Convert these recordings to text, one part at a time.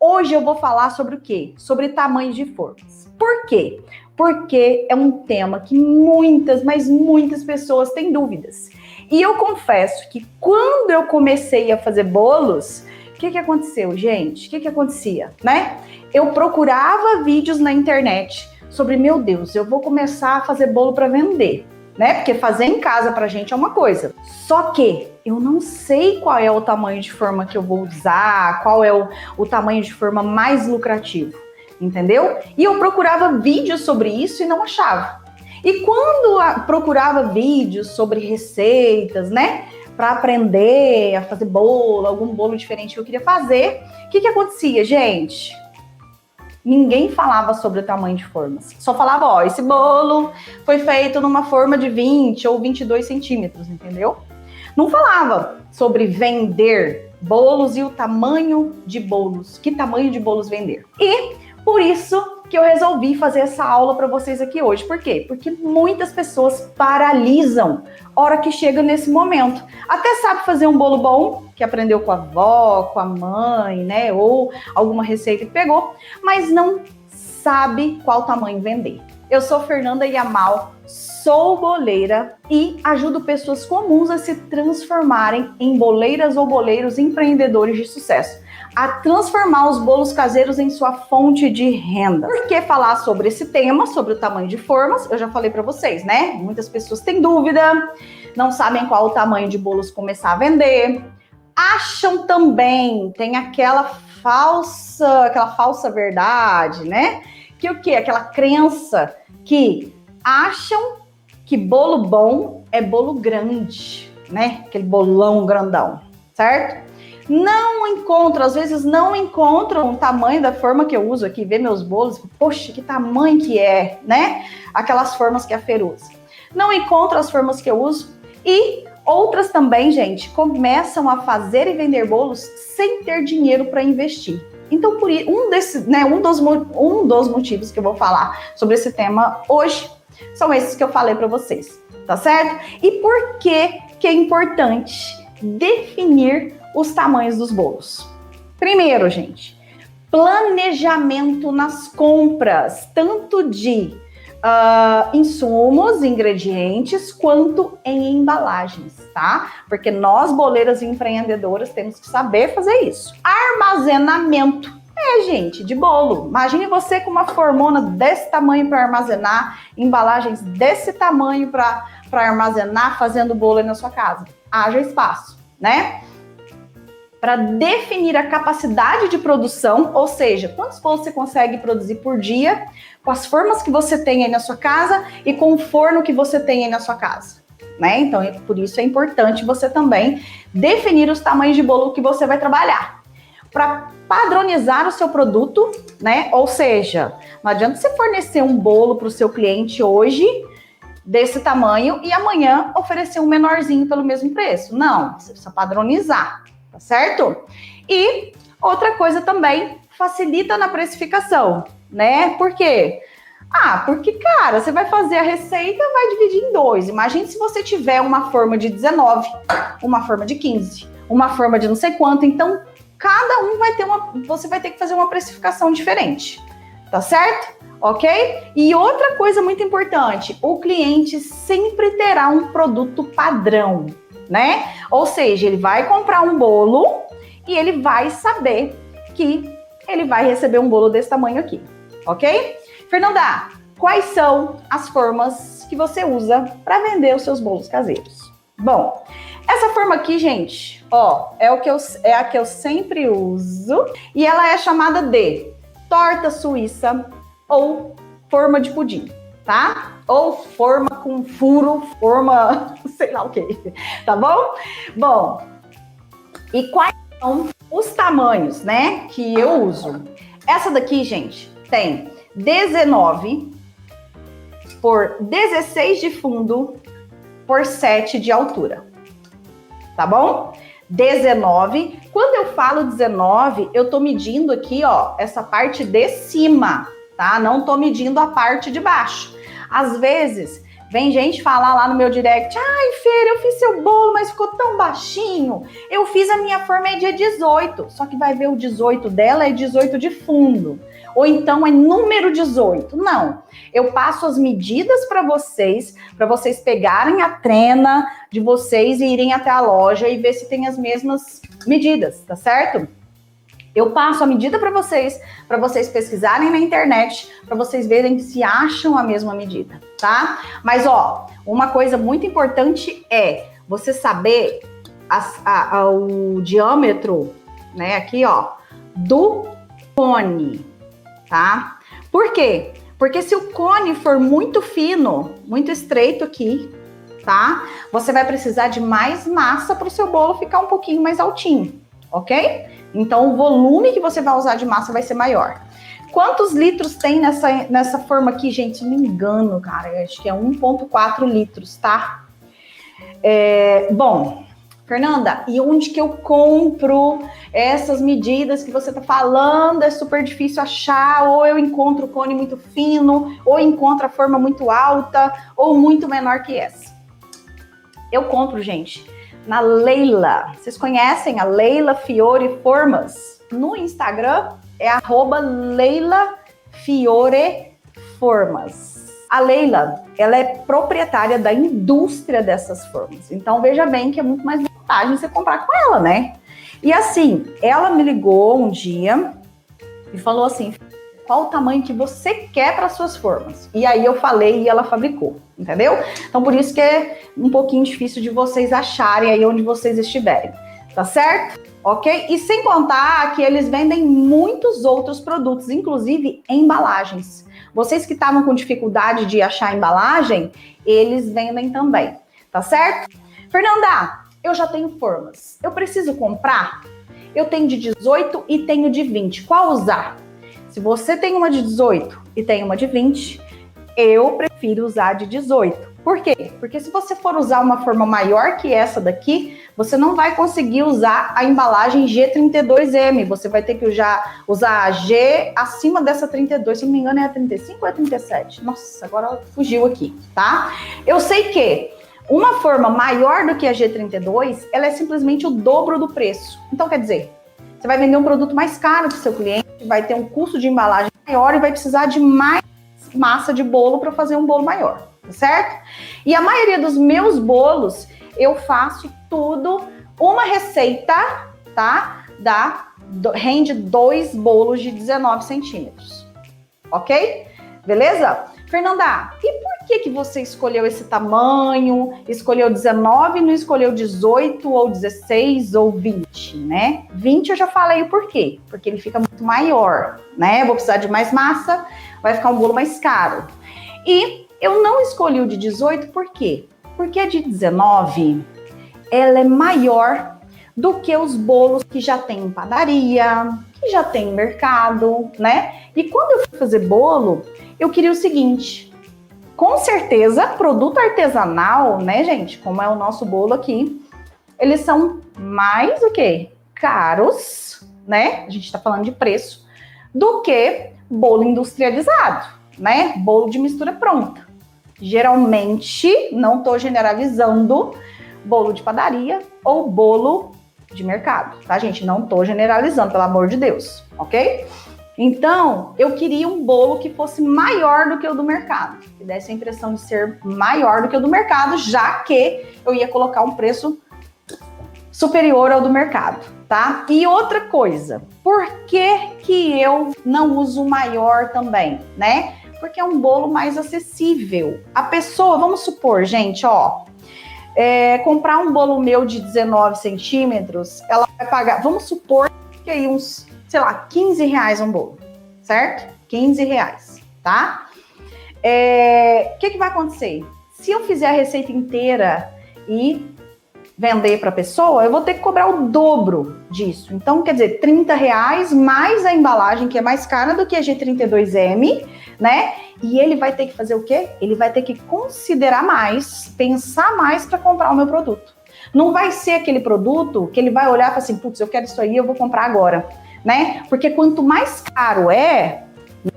Hoje eu vou falar sobre o quê? Sobre tamanhos de formas. Por quê? Porque é um tema que muitas, mas muitas pessoas têm dúvidas. E eu confesso que quando eu comecei a fazer bolos, o que aconteceu, gente? O que acontecia, né? Eu procurava vídeos na internet sobre, meu Deus, eu vou começar a fazer bolo para vender, né? Porque fazer em casa pra gente é uma coisa. Só que eu não sei qual é o tamanho de forma que eu vou usar, qual é o tamanho de forma mais lucrativo, entendeu? E eu procurava vídeos sobre isso e não achava. E quando procurava vídeos sobre receitas, né? Para aprender a fazer bolo, algum bolo diferente que eu queria fazer, o que acontecia, gente? Ninguém falava sobre o tamanho de formas. Só falava, ó, esse bolo foi feito numa forma de 20 ou 22 centímetros, entendeu? Não falava sobre vender bolos e o tamanho de bolos. Que tamanho de bolos vender. E por isso que eu resolvi fazer essa aula para vocês aqui hoje. Por quê? Porque muitas pessoas paralisam a hora que chega nesse momento. Até sabe fazer um bolo bom, que aprendeu com a avó, com a mãe, né? Ou alguma receita que pegou, mas não sabe qual tamanho vender. Eu sou Fernanda Yamal, sou boleira e ajudo pessoas comuns a se transformarem em boleiras ou boleiros empreendedores de sucesso, a transformar os bolos caseiros em sua fonte de renda. Por que falar sobre esse tema, sobre o tamanho de formas? Eu já falei para vocês, né? Muitas pessoas têm dúvida, não sabem qual o tamanho de bolos começar a vender, acham também, tem aquela falsa verdade, né? Que o quê? Aquela crença que acham que bolo bom é bolo grande, né? Aquele bolão grandão, certo? Não encontram, às vezes não encontram o tamanho da forma que eu uso aqui, vê meus bolos, poxa, que tamanho que é, né? Aquelas formas que a Fer usa. Não encontram as formas que eu uso e outras também, gente, começam a fazer e vender bolos sem ter dinheiro para investir. Então, por isso, um dos motivos que eu vou falar sobre esse tema hoje são esses que eu falei para vocês, tá certo? E por que é importante definir os tamanhos dos bolos? Primeiro, gente, planejamento nas compras, tanto de insumos, ingredientes, quanto em embalagens, tá? Porque nós, boleiras e empreendedoras, temos que saber fazer isso. Armazenamento. Gente, de bolo. Imagine você com uma formona desse tamanho para armazenar, embalagens desse tamanho para armazenar, fazendo bolo aí na sua casa. Haja espaço, né? Para definir a capacidade de produção, ou seja, quantos bolos você consegue produzir por dia, com as formas que você tem aí na sua casa e com o forno que você tem aí na sua casa, né? Então, por isso é importante você também definir os tamanhos de bolo que você vai trabalhar. Para padronizar o seu produto, né? Ou seja, não adianta você fornecer um bolo para o seu cliente hoje desse tamanho e amanhã oferecer um menorzinho pelo mesmo preço. Não, você precisa padronizar. Tá certo? E outra coisa também, facilita na precificação, né? Por quê? Porque, cara, você vai fazer a receita, vai dividir em 2. Imagine se você tiver uma forma de 19, uma forma de 15, uma forma de não sei quanto. Então, cada um vai ter você vai ter que fazer uma precificação diferente. Tá certo? Ok? E outra coisa muito importante, o cliente sempre terá um produto padrão, né? Ou seja, ele vai comprar um bolo e ele vai saber que ele vai receber um bolo desse tamanho aqui, ok? Fernanda, quais são as formas que você usa para vender os seus bolos caseiros? Bom, essa forma aqui, gente, ó, é a que eu sempre uso e ela é chamada de torta suíça ou forma de pudim, tá? Ou forma com furo, forma sei lá o que, tá bom? Bom, e quais são os tamanhos, né, que eu uso? Essa daqui, gente, tem 19 por 16 de fundo por 7 de altura, tá bom? 19, quando eu falo 19, eu tô medindo aqui, ó, essa parte de cima, tá? Não tô medindo a parte de baixo. Às vezes, Vem gente falar lá no meu direct, ai, Feira, eu fiz seu bolo, mas ficou tão baixinho. Eu fiz a minha forma é dia 18, só que vai ver o 18 dela é 18 de fundo. Ou então é número 18. Não, eu passo as medidas para vocês pegarem a trena de vocês e irem até a loja e ver se tem as mesmas medidas, tá certo? Eu passo a medida para vocês pesquisarem na internet, para vocês verem se acham a mesma medida, tá? Mas, ó, uma coisa muito importante é você saber o diâmetro, né, aqui, ó, do cone, tá? Por quê? Porque se o cone for muito fino, muito estreito aqui, tá? Você vai precisar de mais massa para o seu bolo ficar um pouquinho mais altinho, ok? Então, o volume que você vai usar de massa vai ser maior. Quantos litros tem nessa forma aqui, gente? Se não me engano, cara, eu acho que é 1,4 litros, tá? Bom, Fernanda, e onde que eu compro essas medidas que você tá falando? É super difícil achar, ou eu encontro o cone muito fino, ou encontro a forma muito alta, ou muito menor que essa. Eu compro, gente, na Leila. Vocês conhecem a Leila Fiore Formas? No Instagram é @LeilaFioreFormas. A Leila, ela é proprietária da indústria dessas formas. Então, veja bem que é muito mais vantagem você comprar com ela, né? E assim, ela me ligou um dia e falou assim, qual o tamanho que você quer para suas formas? E aí eu falei e ela fabricou, entendeu? Então, por isso que é um pouquinho difícil de vocês acharem aí onde vocês estiverem, tá certo? Ok? E sem contar que eles vendem muitos outros produtos, inclusive embalagens. Vocês que estavam com dificuldade de achar embalagem, eles vendem também, tá certo? Fernanda, eu já tenho formas. Eu preciso comprar? Eu tenho de 18 e tenho de 20. Qual usar? Se você tem uma de 18 e tem uma de 20, eu prefiro usar de 18. Por quê? Porque se você for usar uma forma maior que essa daqui, você não vai conseguir usar a embalagem G32M. Você vai ter que usar a G acima dessa 32. Se não me engano, é a 35 ou é a 37? Nossa, agora fugiu aqui, tá? Eu sei que uma forma maior do que a G32, ela é simplesmente o dobro do preço. Então, quer dizer, você vai vender um produto mais caro para o seu cliente, vai ter um custo de embalagem maior e vai precisar de mais massa de bolo para fazer um bolo maior, tá certo? E a maioria dos meus bolos, eu faço tudo uma receita, tá? Rende 2 bolos de 19 centímetros, ok? Beleza? Fernanda, e por que você escolheu esse tamanho? Escolheu 19 e não escolheu 18 ou 16 ou 20, né? 20 eu já falei o porquê. Porque ele fica muito maior, né? Eu vou precisar de mais massa, vai ficar um bolo mais caro. E eu não escolhi o de 18 por quê? Porque a de 19, ela é maior do que os bolos que já tem em padaria, que já tem em mercado, né? E quando eu fui fazer bolo, eu queria o seguinte, com certeza, produto artesanal, né, gente, como é o nosso bolo aqui, eles são mais o quê? Caros, né? A gente tá falando de preço, do que bolo industrializado, né? Bolo de mistura pronta. Geralmente, não tô generalizando, bolo de padaria ou bolo de mercado, tá, gente? Não tô generalizando, pelo amor de Deus, ok? Então, eu queria um bolo que fosse maior do que o do mercado, que desse a impressão de ser maior do que o do mercado, já que eu ia colocar um preço superior ao do mercado, tá? E outra coisa, por que eu não uso maior também, né? Porque é um bolo mais acessível. A pessoa, vamos supor, gente, ó, comprar um bolo meu de 19 centímetros, ela vai pagar, vamos supor que aí uns, sei lá, 15 reais um bolo, certo? 15 reais, tá? O que vai acontecer? Se eu fizer a receita inteira e vender para a pessoa, eu vou ter que cobrar o dobro disso. Então, quer dizer, 30 reais mais a embalagem, que é mais cara do que a G32M, né? E ele vai ter que fazer o quê? Ele vai ter que considerar mais, pensar mais para comprar o meu produto. Não vai ser aquele produto que ele vai olhar e falar assim, putz, eu quero isso aí, eu vou comprar agora, né? Porque quanto mais caro é,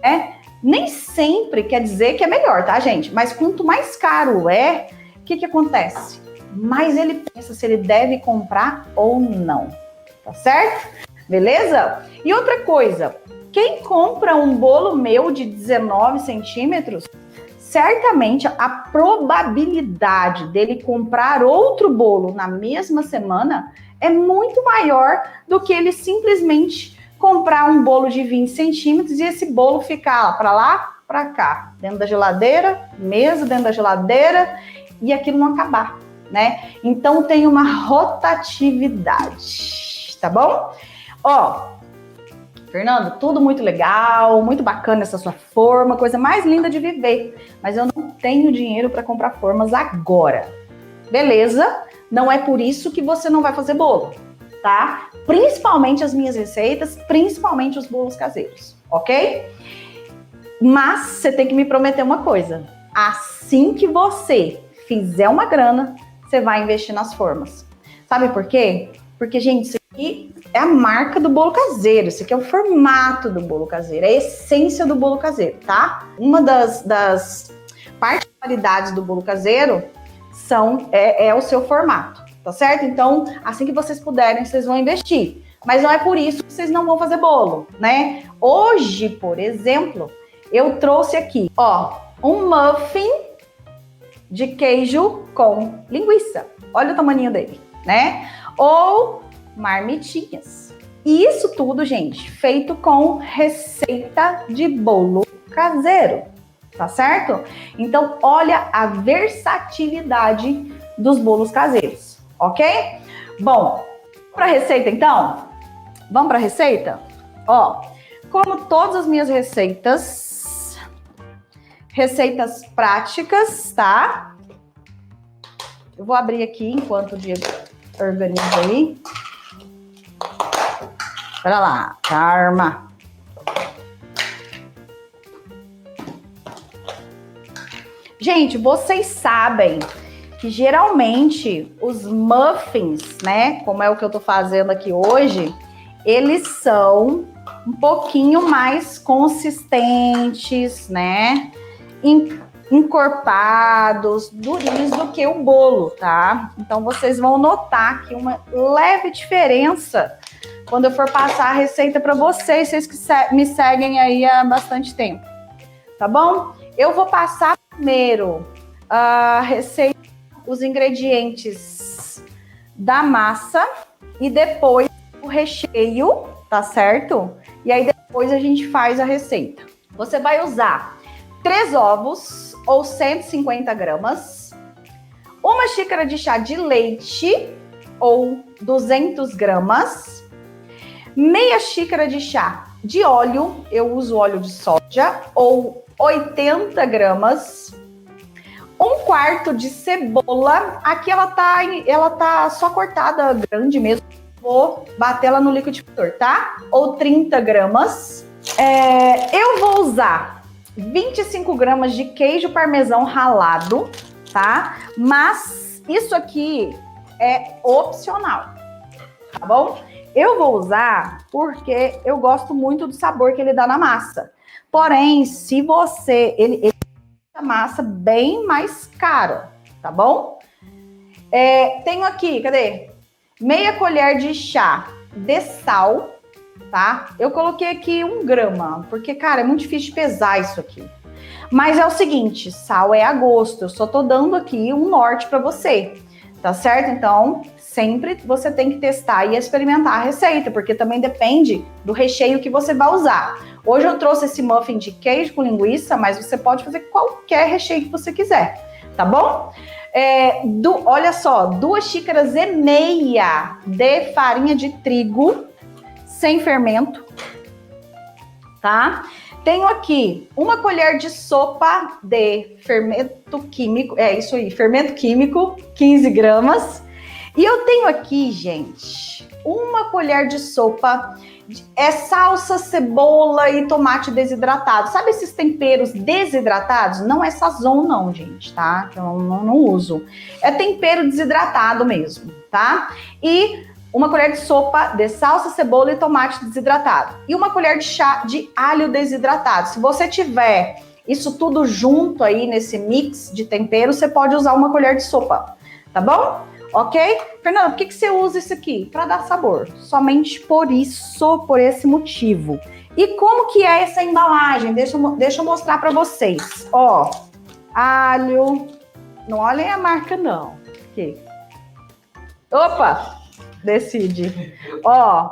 né? Nem sempre quer dizer que é melhor, tá, gente? Mas quanto mais caro é, o que acontece? Mais ele pensa se ele deve comprar ou não, tá certo? Beleza? E outra coisa, quem compra um bolo meu de 19 centímetros, certamente a probabilidade dele comprar outro bolo na mesma semana é muito maior do que ele simplesmente comprar um bolo de 20 centímetros e esse bolo ficar para lá, para cá, dentro da geladeira, mesa dentro da geladeira, e aquilo não acabar, né? Então tem uma rotatividade, tá bom? Ó, Fernando, tudo muito legal, muito bacana essa sua forma, coisa mais linda de viver, mas eu não tenho dinheiro para comprar formas agora. Beleza? Não é por isso que você não vai fazer bolo, tá? Principalmente as minhas receitas, principalmente os bolos caseiros, ok? Mas você tem que me prometer uma coisa. Assim que você fizer uma grana, você vai investir nas formas. Sabe por quê? Porque, gente, isso aqui é a marca do bolo caseiro. Isso aqui é o formato do bolo caseiro. É a essência do bolo caseiro, tá? Uma das particularidades do bolo caseiro é o seu formato. Tá certo? Então, assim que vocês puderem, vocês vão investir. Mas não é por isso que vocês não vão fazer bolo, né? Hoje, por exemplo, eu trouxe aqui, ó, um muffin de queijo com linguiça. Olha o tamanho dele, né? Ou marmitinhas. E isso tudo, gente, feito com receita de bolo caseiro. Tá certo? Então, olha a versatilidade dos bolos caseiros. Ok? Bom, para a receita então? Vamos para a receita? Ó, como todas as minhas receitas práticas, tá? Eu vou abrir aqui enquanto o Diego organiza aí. Pera lá, calma. Gente, vocês sabem que geralmente os muffins, né, como é o que eu tô fazendo aqui hoje, eles são um pouquinho mais consistentes, né, encorpados, durinhos do que o bolo, tá? Então vocês vão notar aqui uma leve diferença quando eu for passar a receita para vocês que me seguem aí há bastante tempo, tá bom? Eu vou passar primeiro a receita, os ingredientes da massa e depois o recheio, tá certo? E aí depois a gente faz a receita. Você vai usar 3 ovos ou 150 gramas, uma xícara de chá de leite ou 200 gramas, meia xícara de chá de óleo, eu uso óleo de soja, ou 80 gramas, 1/4 de cebola, aqui ela tá só cortada grande mesmo, vou bater ela no liquidificador, tá? Ou 30 gramas. Eu vou usar 25 gramas de queijo parmesão ralado, tá? Mas isso aqui é opcional, tá bom? Eu vou usar porque eu gosto muito do sabor que ele dá na massa. Porém, se você... Ele deixa a massa bem mais cara, tá bom? Tenho aqui, cadê? Meia colher de chá de sal, tá? Eu coloquei aqui 1 grama, porque, cara, é muito difícil de pesar isso aqui. Mas é o seguinte, sal é a gosto. Eu só tô dando aqui um norte pra você, tá certo? Então, sempre você tem que testar e experimentar a receita, porque também depende do recheio que você vai usar. Hoje eu trouxe esse muffin de queijo com linguiça, mas você pode fazer qualquer recheio que você quiser, tá bom? Olha só, 2,5 xícaras de farinha de trigo sem fermento, tá? Tenho aqui 1 colher de sopa de fermento químico, isso aí, fermento químico, 15 gramas. E eu tenho aqui, gente, 1 colher de sopa, salsa, cebola e tomate desidratado. Sabe esses temperos desidratados? Não é sazon não, gente, tá? Eu não uso. É tempero desidratado mesmo, tá? E uma colher de sopa de salsa, cebola e tomate desidratado. E uma colher de chá de alho desidratado. Se você tiver isso tudo junto aí nesse mix de tempero, você pode usar uma colher de sopa, tá bom? Ok? Fernanda, por que você usa isso aqui? Para dar sabor. Somente por isso, por esse motivo. E como que é essa embalagem? Deixa eu mostrar para vocês. Ó, alho. Não olhem a marca, não. Aqui. Opa! Decide. Ó,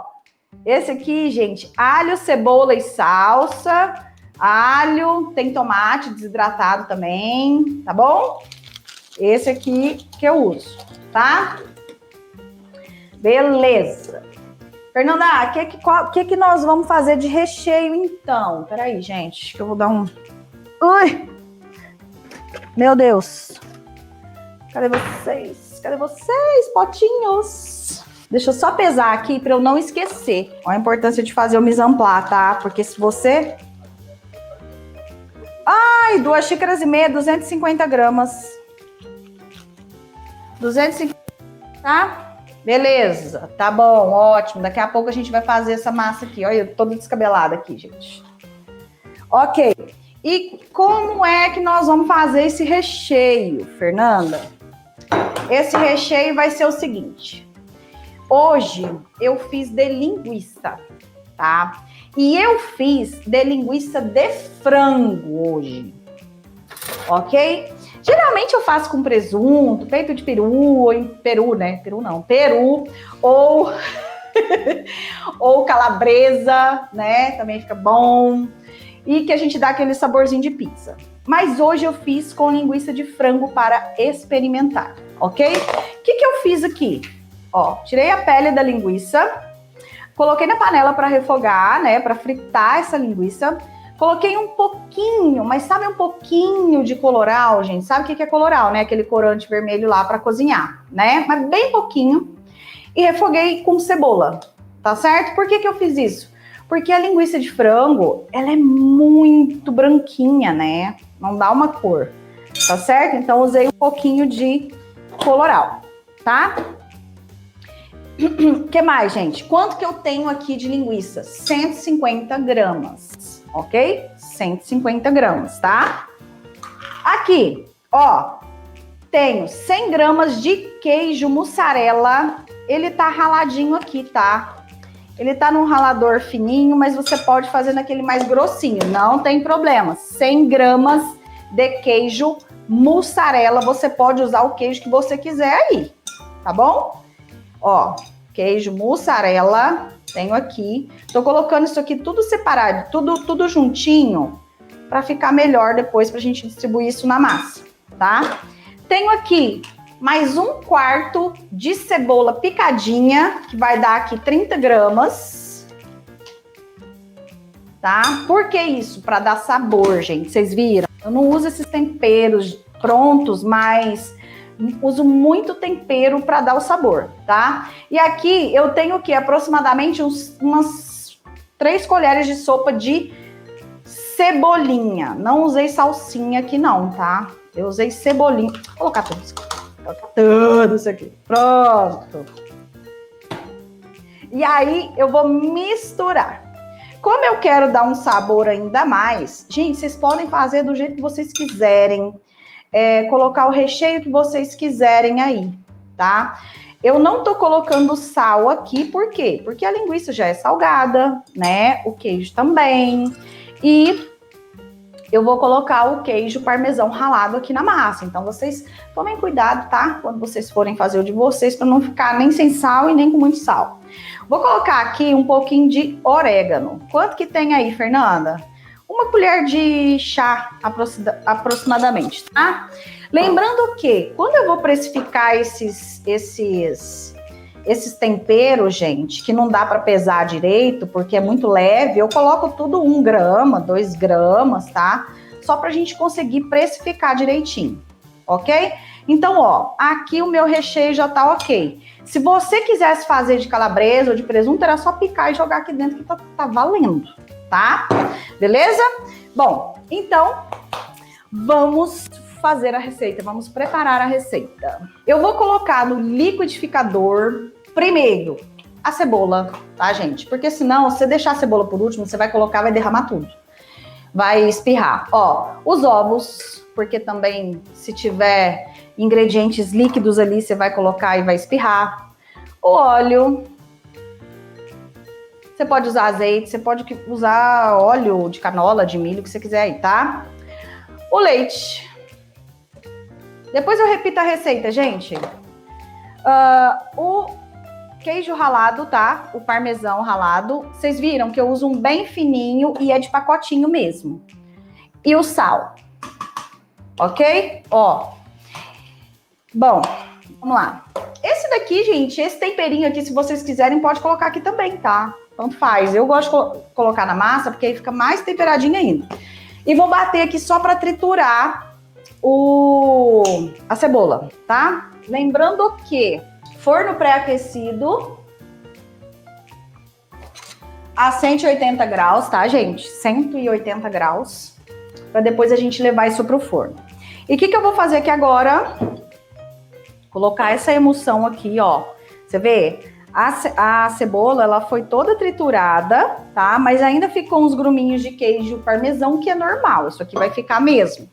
esse aqui, gente, alho, cebola e salsa. Alho, tem tomate desidratado também, tá bom? Esse aqui que eu uso, tá? Beleza. Fernanda, o que nós vamos fazer de recheio, então? Peraí, gente, que eu vou dar um... Ui! Meu Deus! Cadê vocês? Cadê vocês, potinhos? Deixa eu só pesar aqui para eu não esquecer. Olha a importância de fazer o mise en place, tá? Porque se você... Ai, 2 xícaras e meia, 250 gramas. 250, tá? Beleza, tá bom, ótimo. Daqui a pouco a gente vai fazer essa massa aqui. Olha, eu tô toda descabelada aqui, gente. Ok. E como é que nós vamos fazer esse recheio, Fernanda? Esse recheio vai ser o seguinte. Hoje eu fiz de linguiça, tá? E eu fiz de linguiça de frango hoje, ok? Geralmente eu faço com presunto, peito de peru, né? Peru, ou, ou calabresa, né? Também fica bom. E que a gente dá aquele saborzinho de pizza. Mas hoje eu fiz com linguiça de frango para experimentar, ok? O que eu fiz aqui? Ó, tirei a pele da linguiça, coloquei na panela para refogar, né? Para fritar essa linguiça. Coloquei um pouquinho, mas sabe um pouquinho de coloral, gente? Sabe o que é coloral, né? Aquele corante vermelho lá para cozinhar, né? Mas bem pouquinho. E refoguei com cebola, tá certo? Por que eu fiz isso? Porque a linguiça de frango, ela é muito branquinha, né? Não dá uma cor, tá certo? Então, usei um pouquinho de coloral, tá? O que mais, gente? Quanto que eu tenho aqui de linguiça? 150 gramas, ok? 150 gramas, tá? Aqui, ó, tenho 100 gramas de queijo mussarela. Ele tá raladinho aqui, tá? Ele tá num ralador fininho, mas você pode fazer naquele mais grossinho, não tem problema. 100 gramas de queijo mussarela, você pode usar o queijo que você quiser aí, tá bom? Ó, queijo mussarela, tenho aqui. Tô colocando isso aqui tudo separado, tudo juntinho, para ficar melhor depois pra gente distribuir isso na massa, tá? Tenho aqui mais 1/4 de cebola picadinha, que vai dar aqui 30 gramas. Tá? Por que isso? Para dar sabor, gente. Vocês viram? Eu não uso esses temperos prontos, mas uso muito tempero para dar o sabor, tá? E aqui eu tenho o quê? Aproximadamente umas 3 colheres de sopa de cebolinha. Não usei salsinha aqui não, tá? Eu usei cebolinha. Vou colocar tudo isso. Tudo isso aqui. Pronto. E aí eu vou misturar. Como eu quero dar um sabor ainda mais, gente, vocês podem fazer do jeito que vocês quiserem. Colocar o recheio que vocês quiserem aí, tá? Eu não tô colocando sal aqui, por quê? Porque a linguiça já é salgada, né? O queijo também. E eu vou colocar o queijo parmesão ralado aqui na massa. Então, vocês tomem cuidado, tá? Quando vocês forem fazer o de vocês, para não ficar nem sem sal e nem com muito sal. Vou colocar aqui um pouquinho de orégano. Quanto que tem aí, Fernanda? 1 colher de chá, aproximadamente, tá? Lembrando que, quando eu vou precificar esses temperos, gente, que não dá para pesar direito, porque é muito leve, eu coloco tudo 1 grama, 2 gramas, tá? Só pra gente conseguir precificar direitinho, ok? Então, ó, aqui o meu recheio já tá ok. Se você quisesse fazer de calabresa ou de presunto, era só picar e jogar aqui dentro que tá valendo, tá? Beleza? Bom, então, vamos fazer a receita, vamos preparar a receita. Eu vou colocar no liquidificador primeiro a cebola, tá, gente? Porque senão, se você deixar a cebola por último, você vai colocar, vai derramar tudo. Vai espirrar. Ó, os ovos, porque também se tiver ingredientes líquidos ali, você vai colocar e vai espirrar. O óleo. Você pode usar azeite, você pode usar óleo de canola, de milho, o que você quiser aí, tá? O leite. Depois eu repito a receita, gente. O queijo ralado, tá? O parmesão ralado. Vocês viram que eu uso um bem fininho e é de pacotinho mesmo. E o sal. Ok? Ó. Bom, vamos lá. Esse daqui, gente, esse temperinho aqui, se vocês quiserem, pode colocar aqui também, tá? Tanto faz. Eu gosto de colocar na massa, porque aí fica mais temperadinho ainda. E vou bater aqui só para triturar a cebola, tá? Lembrando que forno pré-aquecido a 180 graus, tá, gente? 180 graus. Para depois a gente levar isso pro forno. E o que eu vou fazer aqui agora? Colocar essa emulsão aqui, ó. Você vê? A cebola, ela foi toda triturada, tá? Mas ainda ficou uns gruminhos de queijo parmesão, que é normal. Isso aqui vai ficar mesmo.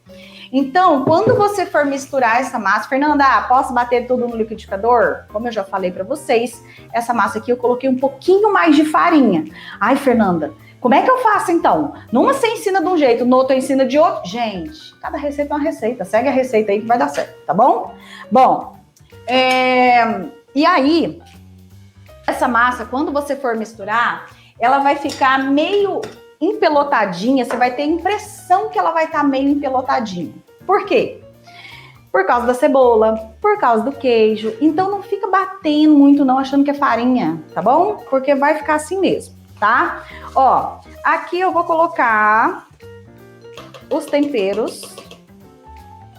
Então, quando você for misturar essa massa... Fernanda, posso bater tudo no liquidificador? Como eu já falei pra vocês, essa massa aqui eu coloquei um pouquinho mais de farinha. Ai, Fernanda, como é que eu faço então? Numa você ensina de um jeito, no outro ensina de outro. Gente, cada receita é uma receita. Segue a receita aí que vai dar certo, tá bom? Bom, e aí... Essa massa, quando você for misturar, ela vai ficar meio empelotadinha, você vai ter a impressão que ela vai estar meio empelotadinha. Por quê? Por causa da cebola, por causa do queijo. Então não fica batendo muito não, achando que é farinha, tá bom? Porque vai ficar assim mesmo, tá? Ó, aqui eu vou colocar os temperos,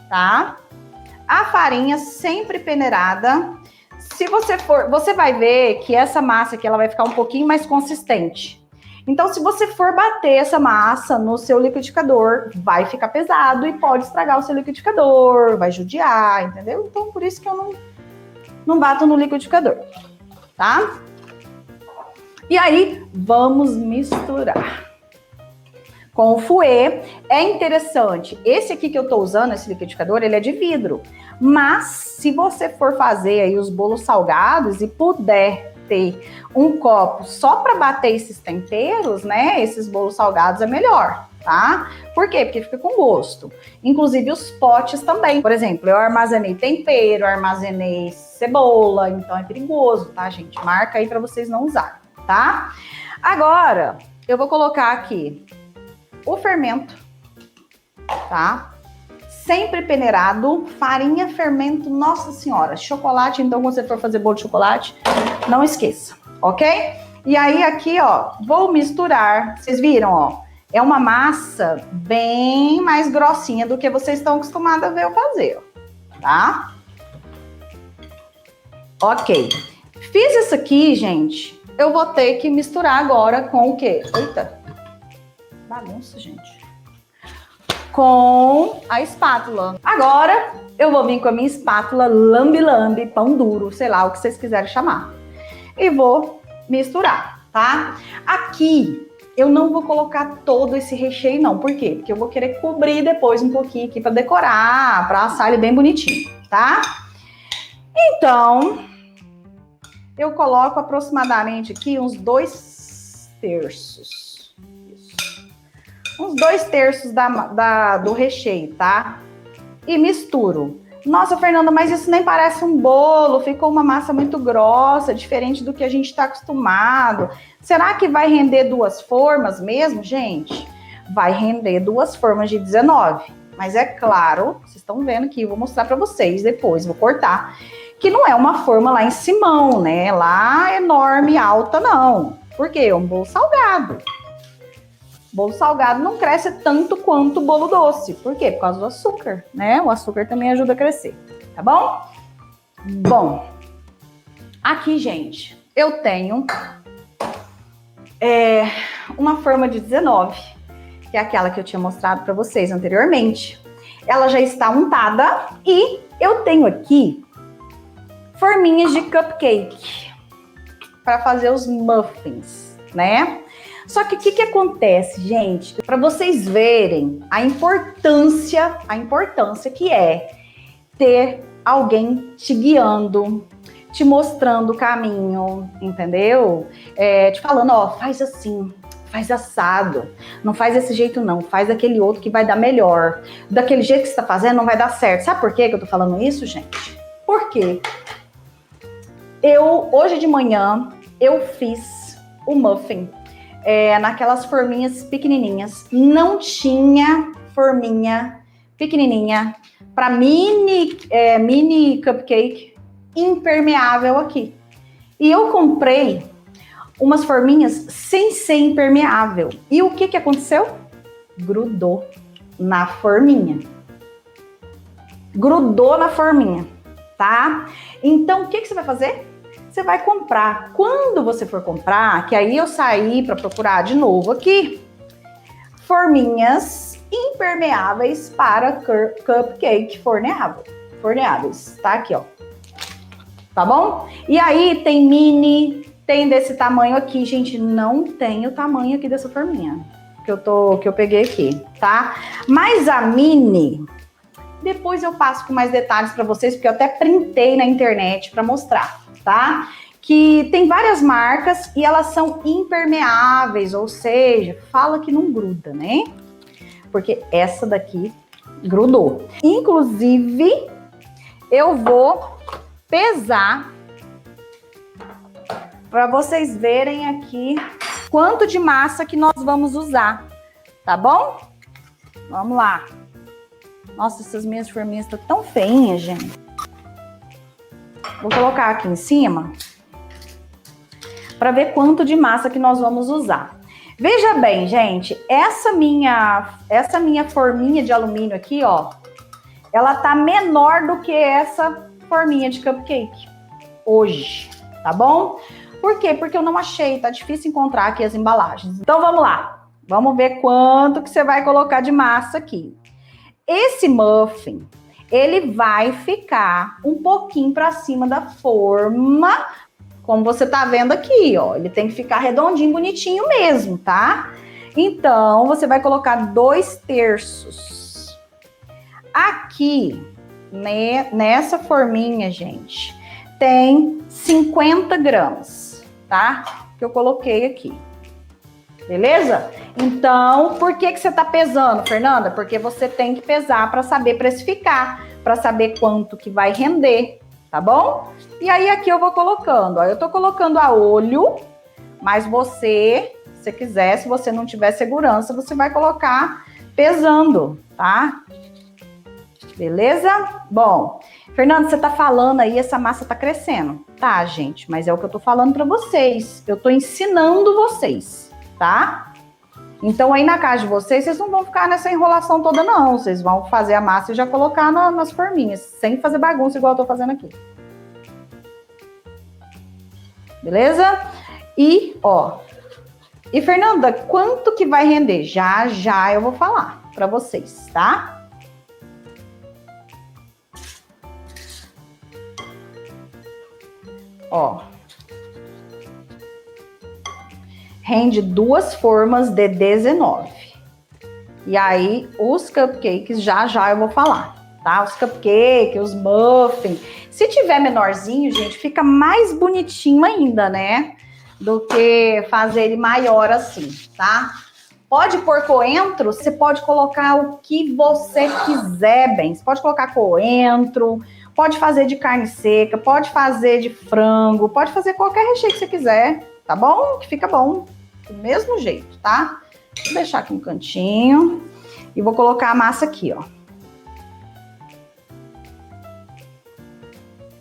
tá? A farinha sempre peneirada. Se você vai ver que essa massa aqui, ela vai ficar um pouquinho mais consistente. Então, se você for bater essa massa no seu liquidificador, vai ficar pesado e pode estragar o seu liquidificador, vai judiar, entendeu? Então, por isso que eu não bato no liquidificador, tá? E aí, vamos misturar. Com o fouet, é interessante. Esse aqui que eu tô usando, esse liquidificador, ele é de vidro. Mas, se você for fazer aí os bolos salgados e puder ter um copo só para bater esses temperos, né? Esses bolos salgados é melhor, tá? Por quê? Porque fica com gosto. Inclusive os potes também. Por exemplo, eu armazenei tempero, armazenei cebola, então é perigoso, tá, gente? Marca aí para vocês não usarem, tá? Agora, eu vou colocar aqui o fermento, tá? Sempre peneirado, farinha, fermento, nossa senhora, chocolate, então quando você for fazer bolo de chocolate, não esqueça, ok? E aí aqui, ó, vou misturar, vocês viram, ó, é uma massa bem mais grossinha do que vocês estão acostumados a ver eu fazer, tá? Ok, fiz isso aqui, gente, eu vou ter que misturar agora com o quê? Eita, bagunça, gente. Com a espátula. Agora, eu vou vir com a minha espátula lambe-lambe, pão duro, sei lá, o que vocês quiserem chamar. E vou misturar, tá? Aqui, eu não vou colocar todo esse recheio, não. Por quê? Porque eu vou querer cobrir depois um pouquinho aqui para decorar, para assar ele bem bonitinho, tá? Então, eu coloco aproximadamente aqui uns 2/3. Uns 2/3 do recheio, tá? E misturo. Nossa, Fernanda, mas isso nem parece um bolo, ficou uma massa muito grossa, diferente do que a gente está acostumado. Será que vai render 2 formas mesmo, gente? Vai render 2 formas de 19. Mas é claro, vocês estão vendo aqui, eu vou mostrar para vocês depois, vou cortar, que não é uma forma lá em Simão, né? Lá enorme, alta, não. Por quê? É um bolo salgado. Bolo salgado não cresce tanto quanto o bolo doce. Por quê? Por causa do açúcar, né? O açúcar também ajuda a crescer, tá bom? Bom, aqui, gente, eu tenho uma forma de 19, que é aquela que eu tinha mostrado para vocês anteriormente. Ela já está untada e eu tenho aqui forminhas de cupcake. para fazer os muffins, né? Só que o que acontece, gente? Para vocês verem a importância que é ter alguém te guiando, te mostrando o caminho, entendeu? Te falando, ó, faz assim, faz assado, não faz desse jeito não, faz daquele outro que vai dar melhor. Daquele jeito que você tá fazendo não vai dar certo. Sabe por que eu tô falando isso, gente? Por quê? Hoje de manhã, eu fiz o muffin naquelas forminhas pequenininhas. Não tinha forminha pequenininha para mini cupcake impermeável aqui. E eu comprei umas forminhas sem ser impermeável. E o que aconteceu? Grudou na forminha. Grudou na forminha, tá? Então, o que você vai fazer? Você vai comprar. Quando você for comprar, que aí eu saí para procurar de novo aqui, forminhas impermeáveis para cupcake forneáveis. Tá aqui, ó. Tá bom? E aí tem mini, tem desse tamanho aqui. Gente, não tem o tamanho aqui dessa forminha que eu peguei aqui, tá? Mas a mini, depois eu passo com mais detalhes para vocês, porque eu até printei na internet para mostrar, tá? Que tem várias marcas e elas são impermeáveis, ou seja, fala que não gruda, né? Porque essa daqui grudou. Inclusive, eu vou pesar para vocês verem aqui quanto de massa que nós vamos usar, tá bom? Vamos lá. Nossa, essas minhas forminhas estão tão feinhas, gente. Vou colocar aqui em cima para ver quanto de massa que nós vamos usar. Veja bem, gente, essa minha forminha de alumínio aqui, ó, ela tá menor do que essa forminha de cupcake hoje, tá bom? Por quê? Porque eu não achei, tá difícil encontrar aqui as embalagens. Então vamos lá, vamos ver quanto que você vai colocar de massa aqui. Esse muffin, ele vai ficar um pouquinho para cima da forma, como você tá vendo aqui, ó. Ele tem que ficar redondinho, bonitinho mesmo, tá? Então, você vai colocar 2/3. Aqui, né, nessa forminha, gente, tem 50 gramas, tá? Que eu coloquei aqui. Beleza? Então, por que você tá pesando, Fernanda? Porque você tem que pesar para saber precificar, para saber quanto que vai render, tá bom? E aí aqui eu vou colocando, ó, eu tô colocando a olho, mas você, se quiser, se você não tiver segurança, você vai colocar pesando, tá? Beleza? Bom, Fernanda, você tá falando aí, essa massa tá crescendo. Tá, gente, mas é o que eu tô falando para vocês. Eu tô ensinando vocês, tá? Então aí na casa de vocês não vão ficar nessa enrolação toda não. Vocês vão fazer a massa e já colocar nas forminhas, sem fazer bagunça igual eu tô fazendo aqui. Beleza? E, ó. E, Fernanda, quanto que vai render? Já eu vou falar para vocês, tá? Ó. Rende 2 formas de 19. E aí, os cupcakes, já eu vou falar, tá? Os cupcakes, os muffins. Se tiver menorzinho, gente, fica mais bonitinho ainda, né? Do que fazer ele maior assim, tá? Pode pôr coentro, você pode colocar o que você quiser, bem. Você pode colocar coentro, pode fazer de carne seca, pode fazer de frango, pode fazer qualquer recheio que você quiser, tá bom? Que fica bom. Do mesmo jeito, tá? Vou deixar aqui no cantinho e vou colocar a massa aqui, ó.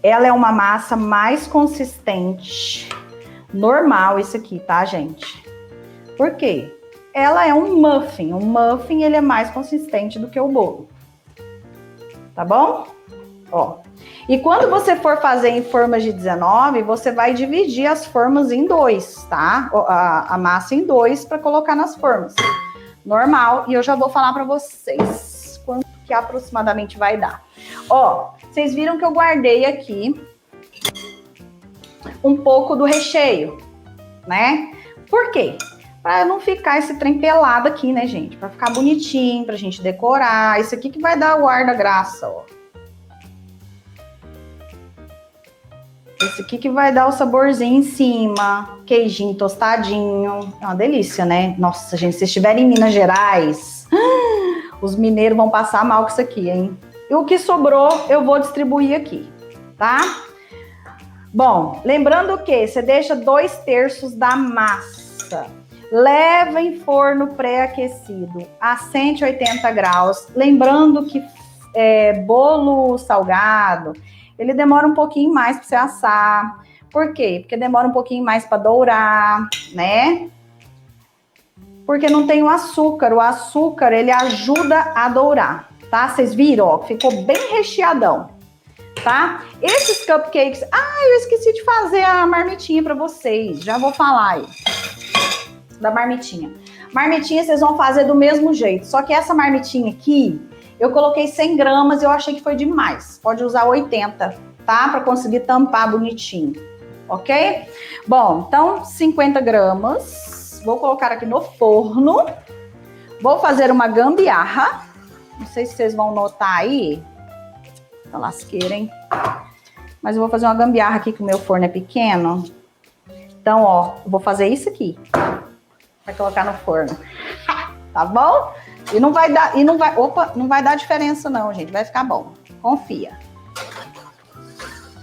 Ela é uma massa mais consistente, normal isso aqui, tá, gente? Por quê? Ela é um muffin. Um muffin, ele é mais consistente do que o bolo. Tá bom? Ó. E quando você for fazer em formas de 19, você vai dividir as formas em 2, tá? A massa em 2 para colocar nas formas. Normal. E eu já vou falar para vocês quanto que aproximadamente vai dar. Ó, vocês viram que eu guardei aqui um pouco do recheio, né? Por quê? Para não ficar esse trem pelado aqui, né, gente? Para ficar bonitinho, pra gente decorar. Isso aqui que vai dar o ar da graça, ó. Esse aqui que vai dar o saborzinho em cima. Queijinho tostadinho. É uma delícia, né? Nossa, gente, se estiver em Minas Gerais, os mineiros vão passar mal com isso aqui, hein? E o que sobrou, eu vou distribuir aqui, tá? Bom, lembrando que você deixa 2/3 da massa. Leva em forno pré-aquecido a 180 graus. Lembrando que bolo salgado, ele demora um pouquinho mais para você assar. Por quê? Porque demora um pouquinho mais para dourar, né? Porque não tem o açúcar. O açúcar, ele ajuda a dourar, tá? Vocês viram, ó, ficou bem recheadão, tá? Esses cupcakes... eu esqueci de fazer a marmitinha para vocês. Já vou falar aí da marmitinha. Marmitinha vocês vão fazer do mesmo jeito. Só que essa marmitinha aqui, eu coloquei 100 gramas e eu achei que foi demais. Pode usar 80, tá? Para conseguir tampar bonitinho, ok? Bom, então 50 gramas. Vou colocar aqui no forno. Vou fazer uma gambiarra. Não sei se vocês vão notar aí. Tá lasqueira, hein? Mas eu vou fazer uma gambiarra aqui que o meu forno é pequeno. Então, ó, eu vou fazer isso aqui. Vai colocar no forno. Tá bom? E não vai dar, não vai dar diferença não, gente. Vai ficar bom. Confia.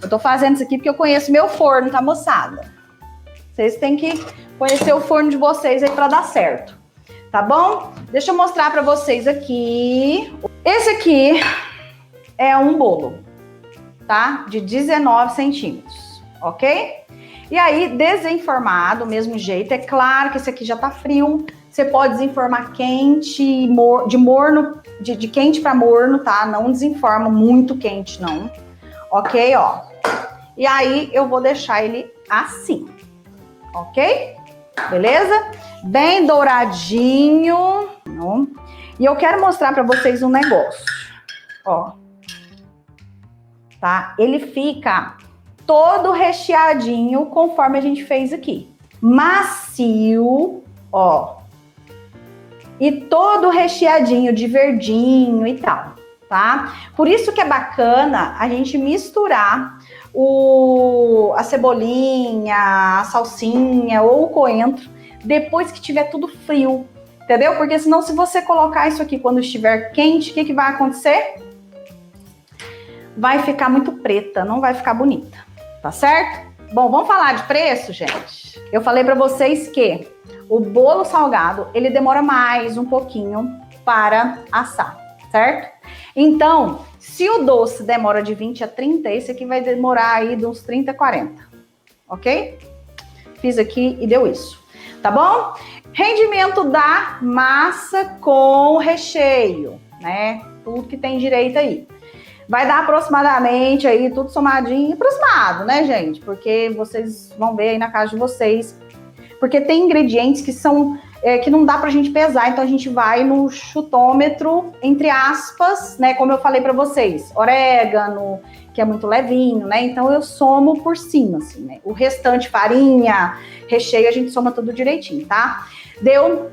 Eu tô fazendo isso aqui porque eu conheço meu forno, tá, moçada? Vocês têm que conhecer o forno de vocês aí pra dar certo. Tá bom? Deixa eu mostrar pra vocês aqui. Esse aqui é um bolo, tá? De 19 centímetros, ok? E aí, desenformado, do mesmo jeito. É claro que esse aqui já tá frio. Você pode desenformar quente, de quente para morno, tá? Não desenforma muito quente, não. Ok, ó. E aí, eu vou deixar ele assim, ok? Beleza? Bem douradinho. E eu quero mostrar para vocês um negócio, ó. Tá? Ele fica todo recheadinho, conforme a gente fez aqui. Macio, ó. E todo recheadinho de verdinho e tal, tá? Por isso que é bacana a gente misturar a cebolinha, a salsinha ou o coentro depois que tiver tudo frio, entendeu? Porque senão, se você colocar isso aqui quando estiver quente, o que vai acontecer? Vai ficar muito preta, não vai ficar bonita, tá certo? Bom, vamos falar de preço, gente? Eu falei pra vocês que o bolo salgado, ele demora mais um pouquinho para assar, certo? Então, se o doce demora de 20 a 30, esse aqui vai demorar aí de uns 30 a 40, ok? Fiz aqui e deu isso, tá bom? Rendimento da massa com recheio, né? Tudo que tem direito aí. Vai dar aproximadamente aí, tudo somadinho, aproximado, né, gente? Porque vocês vão ver aí na casa de vocês. Porque tem ingredientes que são que não dá pra gente pesar, então a gente vai no chutômetro, entre aspas, né? Como eu falei pra vocês, orégano, que é muito levinho, né? Então eu somo por cima, assim, né? O restante, farinha, recheio, a gente soma tudo direitinho, tá? Deu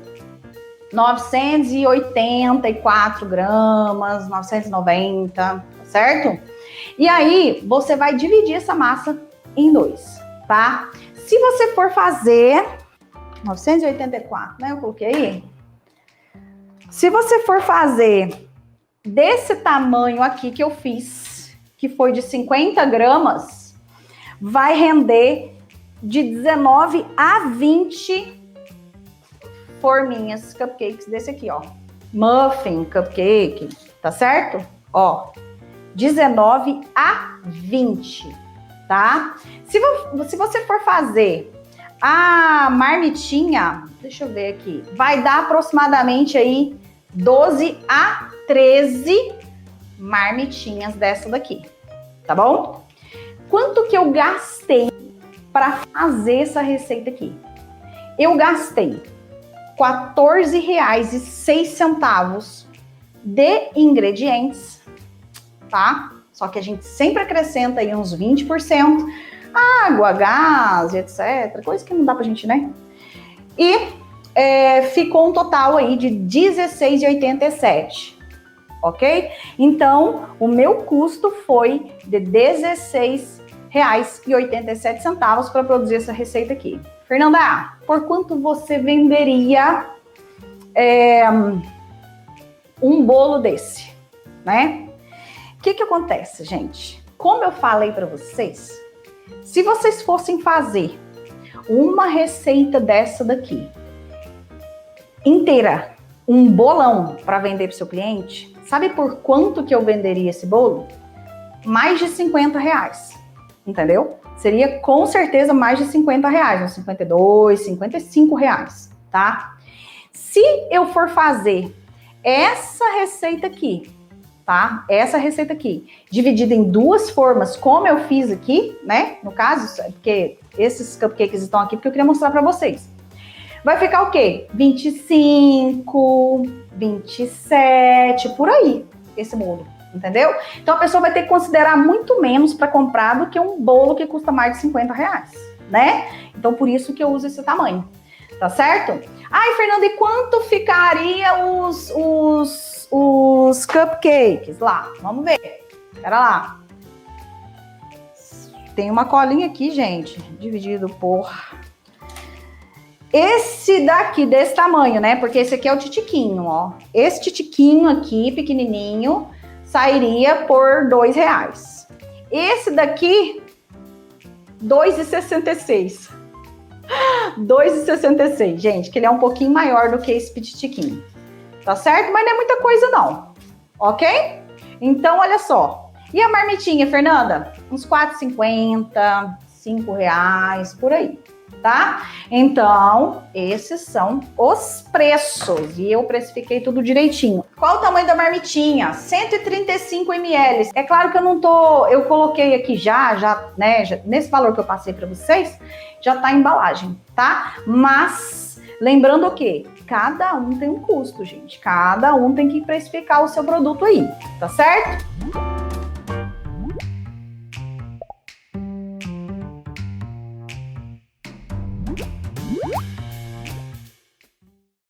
984 gramas, 990, certo? E aí, você vai dividir essa massa em 2, tá? Se você for fazer 984, né? Eu coloquei aí. Se você for fazer desse tamanho aqui que eu fiz, que foi de 50 gramas, vai render de 19 a 20 forminhas, cupcakes desse aqui, ó. Muffin, cupcake, tá certo? Ó, 19 a 20, tá? Se você for fazer a marmitinha, deixa eu ver aqui, vai dar aproximadamente aí 12 a 13 marmitinhas dessa daqui, tá bom? Quanto que eu gastei para fazer essa receita aqui? Eu gastei R$14,06 de ingredientes, tá? Só que a gente sempre acrescenta aí uns 20%, água, gás, etc. Coisa que não dá pra gente, né? E ficou um total aí de R$16,87, ok? Então, o meu custo foi de R$16,87 para produzir essa receita aqui. Fernanda, por quanto você venderia um bolo desse, né? O que acontece, gente? Como eu falei para vocês, se vocês fossem fazer uma receita dessa daqui, inteira, um bolão para vender para o seu cliente, sabe por quanto que eu venderia esse bolo? Mais de R$50, entendeu? Seria com certeza mais de R$50, uns R$52, R$55, tá? Se eu for fazer essa receita aqui, tá? Essa receita aqui, dividida em duas formas, como eu fiz aqui, né? No caso, porque esses cupcakes estão aqui porque eu queria mostrar para vocês. Vai ficar o quê? 25, 27, por aí, esse bolo, entendeu? Então a pessoa vai ter que considerar muito menos para comprar do que um bolo que custa mais de R$50, né? Então por isso que eu uso esse tamanho, tá certo? Ai, Fernanda, e quanto ficaria os cupcakes lá? Vamos ver. Pera lá. Tem uma colinha aqui, gente, dividido por... Esse daqui, desse tamanho, né? Porque esse aqui é o titiquinho, ó. Esse titiquinho aqui, pequenininho, sairia por R$2. Esse daqui, R$2,66. R$2,66, gente, que ele é um pouquinho maior do que esse petitiquinho. Tá certo? Mas não é muita coisa, não. Ok? Então, olha só. E a marmitinha, Fernanda? Uns R$4,50, R$5, por aí. Tá? Então, esses são os preços. E eu precifiquei tudo direitinho. Qual o tamanho da marmitinha? 135 ml. É claro que eu não tô... Eu coloquei aqui né? Nesse valor que eu passei para vocês, já tá a embalagem, tá? Mas, lembrando o quê? Cada um tem um custo, gente. Cada um tem que precificar o seu produto aí. Tá certo?